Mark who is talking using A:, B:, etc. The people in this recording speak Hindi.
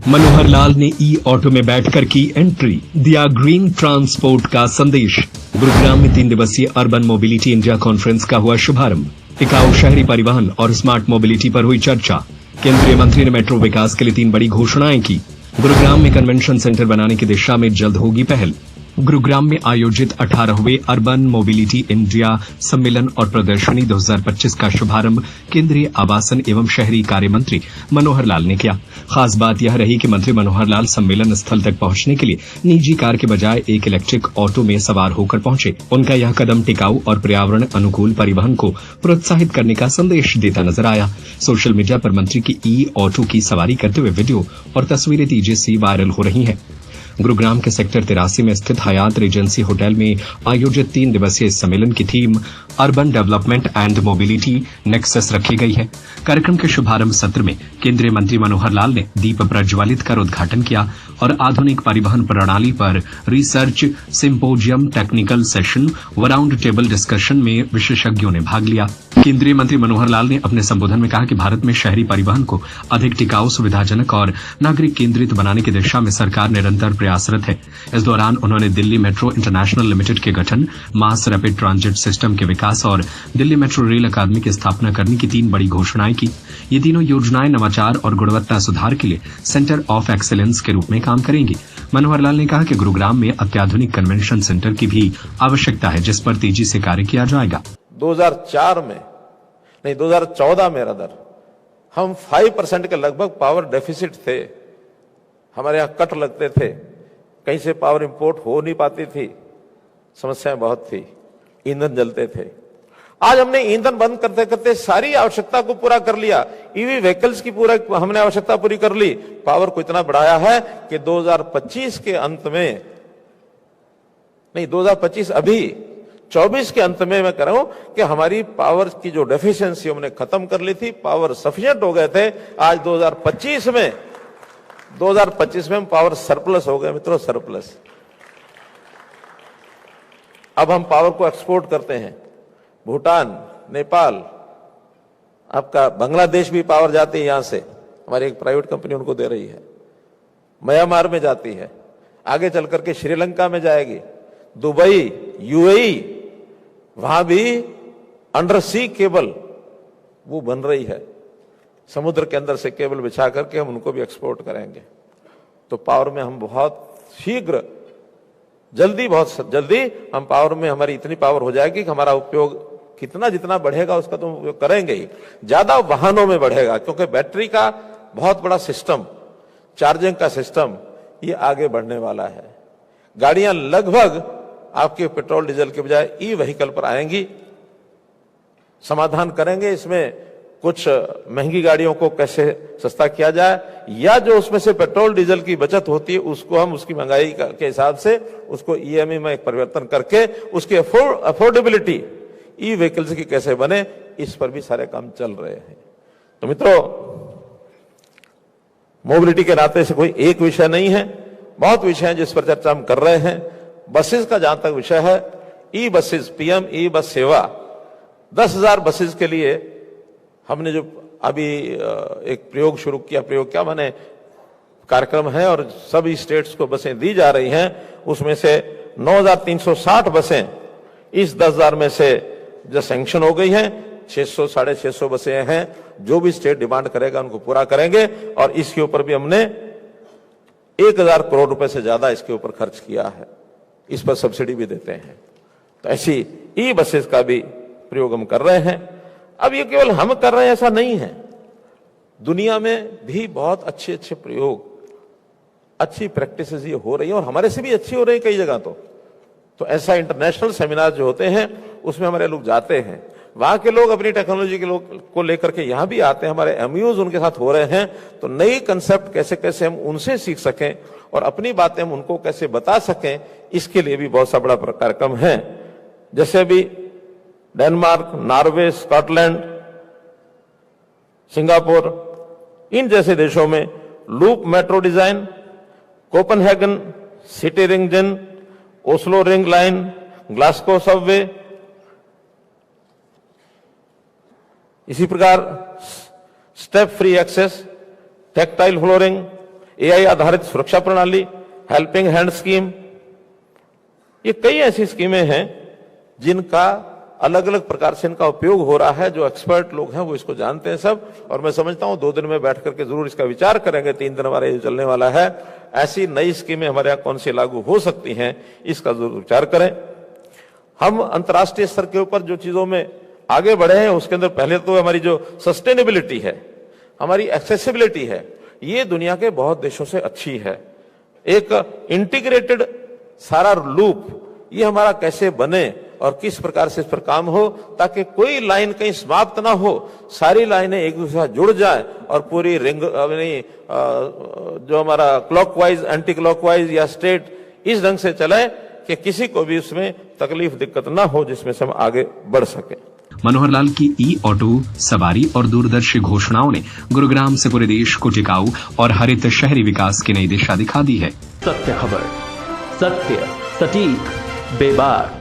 A: मनोहर लाल ने ई ऑटो में बैठकर की एंट्री, दिया ग्रीन ट्रांसपोर्ट का संदेश। गुरुग्राम में 3 दिवसीय अर्बन मोबिलिटी इंडिया कॉन्फ्रेंस का हुआ शुभारंभ। टिकाऊ शहरी परिवहन और स्मार्ट मोबिलिटी पर हुई चर्चा। केंद्रीय मंत्री ने मेट्रो विकास के लिए 3 बड़ी घोषणाएं की। गुरुग्राम में कन्वेंशन सेंटर बनाने की दिशा में जल्द होगी पहल। गुरुग्राम में आयोजित 18वें अर्बन मोबिलिटी इंडिया सम्मेलन और प्रदर्शनी 2025 का शुभारंभ केंद्रीय आवासन एवं शहरी कार्य मंत्री मनोहर लाल ने किया। खास बात यह रही कि मंत्री मनोहर लाल सम्मेलन स्थल तक पहुंचने के लिए निजी कार के बजाय एक इलेक्ट्रिक ऑटो में सवार होकर पहुंचे। उनका यह कदम टिकाऊ और पर्यावरण अनुकूल परिवहन को प्रोत्साहित करने का संदेश देता नजर आया। सोशल मीडिया पर मंत्री की ई ऑटो की सवारी करते हुए वीडियो और तस्वीरें तेजी से वायरल हो रही हैं। गुरुग्राम के सेक्टर 83 में स्थित हयात रेजेंसी होटल में आयोजित 3 दिवसीय इस सम्मेलन की theme urban development and mobility nexus रखी गई है। कार्यक्रम के शुभारंभ सत्र में केंद्रीय मंत्री मनोहर लाल ने दीप प्रज्वलित कर उद्घाटन किया और आधुनिक परिवहन प्रणाली पर रिसर्च सिंपोजियम, टेक्निकल सेशन व राउंड टेबल डिस्कशन में विशेषज्ञों ने भाग लिया। केंद्रीय मंत्री मनोहर लाल ने अपने संबोधन में कहा कि भारत में शहरी परिवहन को अधिक टिकाऊ, सुविधाजनक और नागरिक केंद्रित बनाने की दिशा में सरकार निरंतर प्रयासरत है। इस दौरान उन्होंने दिल्ली मेट्रो इंटरनेशनल लिमिटेड के गठन, मास रैपिड ट्रांजिट सिस्टम के विकास और दिल्ली मेट्रो रेल अकादमी की स्थापना करने की 3 बड़ी घोषणाएं की। ये तीनों योजनाएं नवाचार और गुणवत्ता सुधार के लिए सेंटर ऑफ एक्सीलेंस के रूप में काम करेंगी। मनोहर लाल ने कहा कि गुरुग्राम में अत्याधुनिक कन्वेंशन सेंटर की भी आवश्यकता है, जिस पर तेजी से कार्य किया जाएगा।
B: 2014 में रादर हम 5% के लगभग पावर डेफिसिट थे। हमारे यहाँ कट लगते थे, कहीं से पावर इंपोर्ट हो नहीं पाती थी, समस्याएं बहुत थी, ईंधन जलते थे। आज हमने ईंधन बंद करते करते सारी आवश्यकता को पूरा कर लिया। ईवी व्हीकल्स की पूरा हमने आवश्यकता पूरी कर ली। पावर को इतना बढ़ाया है कि 2025 के अंत में, नहीं 2025 अभी 24 के अंत में मैं कह रहा हूं कि हमारी पावर की जो डेफिशिएंसी हमने खत्म कर ली थी, पावर सफिशिएंट हो गए थे। आज 2025 में हम पावर सरप्लस हो गए मित्रों, सरप्लस। अब हम पावर को एक्सपोर्ट करते हैं। भूटान, नेपाल, आपका बांग्लादेश भी पावर जाती है यहां से, हमारी एक प्राइवेट कंपनी उनको दे रही है। म्यांमार में जाती है, आगे चल करके श्रीलंका में जाएगी, दुबई, यूएई, वहां भी अंडर सी केबल वो बन रही है। समुद्र के अंदर से केबल बिछा करके हम उनको भी एक्सपोर्ट करेंगे। तो पावर में हम बहुत शीघ्र, बहुत जल्दी हम पावर में, हमारी इतनी पावर हो जाएगी कि हमारा उपयोग जितना बढ़ेगा उसका तो उपयोग करेंगे ही। ज्यादा वाहनों में बढ़ेगा, क्योंकि बैटरी का बहुत बड़ा सिस्टम, चार्जिंग का सिस्टम ये आगे बढ़ने वाला है। गाड़ियां लगभग आपके पेट्रोल डीजल के बजाय ई व्हीकल पर आएंगी। समाधान करेंगे इसमें कुछ महंगी गाड़ियों को कैसे सस्ता किया जाए, या जो उसमें से पेट्रोल डीजल की बचत होती है उसको हम उसकी महंगाई के हिसाब से उसको ईएमआई में परिवर्तन करके उसकी अफोर्डेबिलिटी ई व्हीकल्स की कैसे बने, इस पर भी सारे काम चल रहे हैं। तो मित्रों, मोबिलिटी के नाते से कोई एक विषय नहीं है, बहुत विषय हैं जिस पर चर्चा हम कर रहे हैं। बसेस का जहां तक विषय है, ई बसेस, पीएम ई बस सेवा, 10,000 बसेस के लिए हमने जो अभी एक प्रयोग शुरू किया, प्रयोग क्या माने कार्यक्रम है, और सभी स्टेट्स को बसें दी जा रही हैं। उसमें से 9,360 बसें इस 10,000 में से जो सैंक्शन हो गई हैं, 600 साढ़े 600 बसें हैं। जो भी स्टेट डिमांड करेगा उनको पूरा करेंगे, और इसके ऊपर भी हमने 1,000 करोड़ रुपए से ज्यादा इसके ऊपर खर्च किया है। इस पर सब्सिडी भी देते हैं। तो ऐसी ई बसेस का भी प्रयोग हम कर रहे हैं। अब ये केवल हम कर रहे हैं ऐसा नहीं है, दुनिया में भी बहुत अच्छे अच्छे प्रयोग, अच्छी प्रैक्टिसेस ये हो रही है, और हमारे से भी अच्छी हो रही है कई जगह। तो ऐसा इंटरनेशनल सेमिनार जो होते हैं उसमें हमारे लोग जाते हैं, वहां के लोग अपनी टेक्नोलॉजी के लोग को लेकर के यहां भी आते हैं, हमारे एमयूज उनके साथ हो रहे हैं। तो नई कंसेप्ट कैसे कैसे हम उनसे सीख सकें और अपनी बातें हम उनको कैसे बता सकें, इसके लिए भी बहुत सा बड़ा कार्यक्रम है। जैसे अभी डेनमार्क, नॉर्वे, स्कॉटलैंड, सिंगापुर, इन जैसे देशों में loop metro design, Copenhagen city ring जन, Oslo ring line, Glasgow subway, इसी प्रकार step free access, tactile flooring, AI आधारित सुरक्षा प्रणाली, हेल्पिंग हैंड स्कीम, ये कई ऐसी स्कीमें हैं जिनका अलग अलग प्रकार से इनका उपयोग हो रहा है। जो एक्सपर्ट लोग हैं वो इसको जानते हैं सब, और मैं समझता हूं 2 दिन में बैठ करके जरूर इसका विचार करेंगे। 3 दिन हमारे ये चलने वाला है, ऐसी नई स्कीमें हमारे यहाँ कौन सी लागू हो सकती हैं, इसका जरूर विचार करें। हम अंतर्राष्ट्रीय स्तर के ऊपर जो चीजों में आगे बढ़े हैं, उसके अंदर पहले तो हमारी जो सस्टेनेबिलिटी है, हमारी एक्सेसिबिलिटी है, ये दुनिया के बहुत देशों से अच्छी है। एक इंटीग्रेटेड सारा लूप ये हमारा कैसे बने और किस प्रकार से इस पर काम हो, ताकि कोई लाइन कहीं समाप्त ना हो, सारी लाइनें एक दूसरे से जुड़ जाए और पूरी रिंग जो हमारा क्लॉकवाइज, एंटी क्लॉकवाइज या स्ट्रेट इस ढंग से चले कि किसी को भी उसमें तकलीफ दिक्कत ना हो, जिसमें से हम आगे बढ़ सके।
A: मनोहर लाल की ई ऑटो, सवारी और दूरदर्शी घोषणाओं ने गुरुग्राम से पूरे देश को टिकाऊ और हरित शहरी विकास की नई दिशा दिखा दी है।
C: सत्य खबर, सत्य, सटीक, बेबाक।